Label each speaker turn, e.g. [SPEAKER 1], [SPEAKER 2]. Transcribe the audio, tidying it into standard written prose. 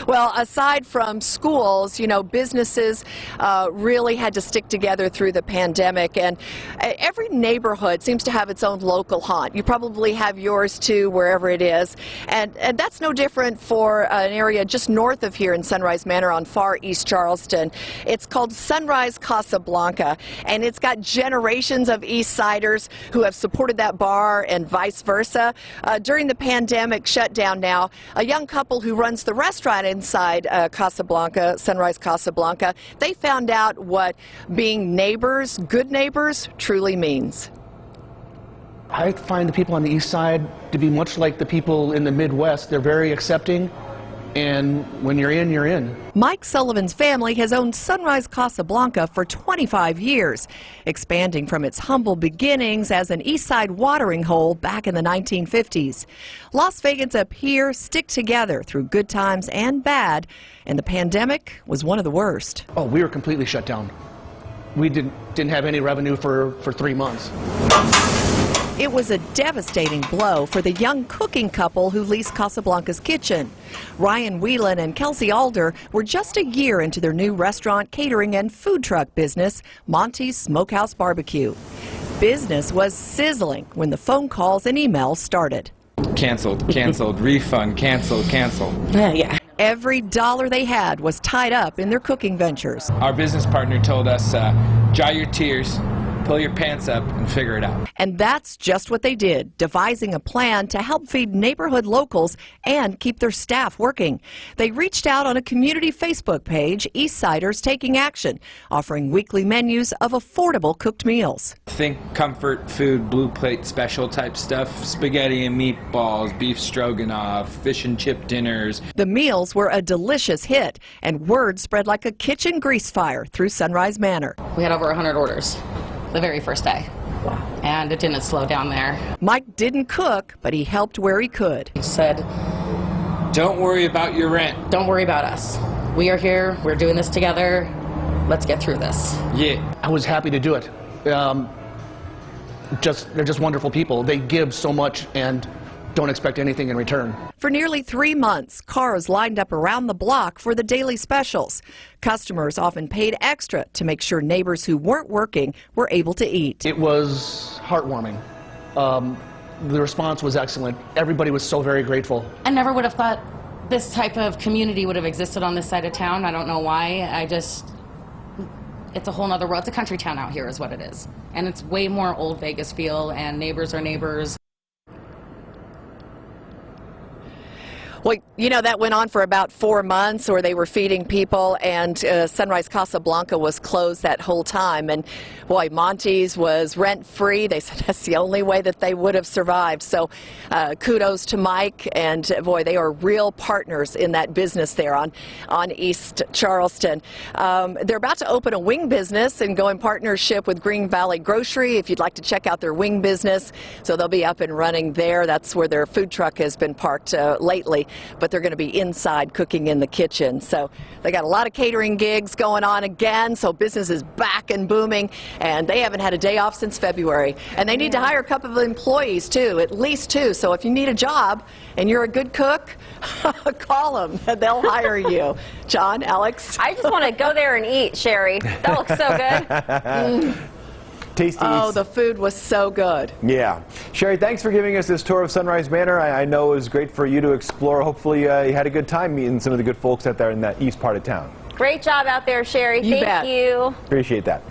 [SPEAKER 1] Well, aside from schools, businesses really had to stick together through the pandemic, and every neighborhood seems to have its own local haunt. You probably have yours too, wherever it is, and that's no different for an area just north of here in Sunrise Manor on far East Charleston. It's called Sunrise Casablanca, and it's got generations of Eastsiders who have supported that bar and vice versa. During the pandemic shutdown now, a young couple who runs the restaurant inside Casablanca, Sunrise Casablanca, they found out what being neighbors, good neighbors, truly means.
[SPEAKER 2] I find the people on the east side to be much like the people in the Midwest. They're very accepting, and when you're in, you're in.
[SPEAKER 1] Mike Sullivan's family has owned Sunrise Casablanca for 25 years, expanding from its humble beginnings as an east side watering hole back in the 1950s. Las Vegans up here stick together through good times and bad, and the pandemic was one of the worst.
[SPEAKER 2] Oh, we were completely shut down. We didn't have any revenue for 3 months.
[SPEAKER 1] It was a devastating blow for the young cooking couple who leased Casablanca's kitchen. Ryan Whelan and Kelsey Alder were just a year into their new restaurant, catering, and food truck business, Monty's Smokehouse Barbecue. Business was sizzling when the phone calls and emails started.
[SPEAKER 3] Canceled, refund, cancel.
[SPEAKER 1] Yeah. Every dollar they had was tied up in their cooking ventures.
[SPEAKER 3] Our business partner told us, dry your tears, pull your pants up, and figure it out.
[SPEAKER 1] And that's just what they did, devising a plan to help feed neighborhood locals and keep their staff working. They reached out on a community Facebook page, Eastsiders Taking Action, offering weekly menus of affordable cooked meals.
[SPEAKER 3] Think comfort food, blue plate special type stuff, spaghetti and meatballs, beef stroganoff, fish and chip dinners.
[SPEAKER 1] The meals were a delicious hit, and word spread like a kitchen grease fire through Sunrise Manor.
[SPEAKER 4] We had over 100 orders the very first day. Wow. And it didn't slow down there.
[SPEAKER 1] Mike didn't cook, but he helped where he could.
[SPEAKER 4] He said,
[SPEAKER 3] don't worry about your rent.
[SPEAKER 4] Don't worry about us. We are here. We're doing this together. Let's get through this.
[SPEAKER 3] Yeah.
[SPEAKER 2] I was happy to do it. They're just wonderful people. They give so much and don't expect anything in return.
[SPEAKER 1] For nearly 3 months, cars lined up around the block for the daily specials. Customers often paid extra to make sure neighbors who weren't working were able to eat.
[SPEAKER 2] It was heartwarming. The response was excellent. Everybody was so very grateful.
[SPEAKER 4] I never would have thought this type of community would have existed on this side of town. I don't know why. It's a whole nother world. It's a country town out here is what it is. And it's way more old Vegas feel, and neighbors are neighbors.
[SPEAKER 1] Well, that went on for about 4 months, or they were feeding people, and Sunrise Casablanca was closed that whole time. And boy, Monty's was rent-free. They said that's the only way that they would have survived. So kudos to Mike, and boy, they are real partners in that business there on East Charleston. They're about to open a wing business and go in partnership with Green Valley Grocery if you'd like to check out their wing business. So they'll be up and running there. That's where their food truck has been parked lately. But they're going to be inside cooking in the kitchen. So they got a lot of catering gigs going on again, so business is back and booming, and they haven't had a day off since February. And they need to hire a couple of employees too, at least 2. So if you need a job and you're a good cook, call them. They'll hire you. John, Alex?
[SPEAKER 5] I just want to go there and eat, Sherry. That looks so good.
[SPEAKER 6] Tasty.
[SPEAKER 1] Oh, the food was so good.
[SPEAKER 6] Yeah. Sherry, thanks for giving us this tour of Sunrise Manor. I know it was great for you to explore. Hopefully you had a good time meeting some of the good folks out there in that east part of town.
[SPEAKER 5] Great job out there, Sherry.
[SPEAKER 1] You bet.
[SPEAKER 5] Thank you.
[SPEAKER 6] Appreciate that.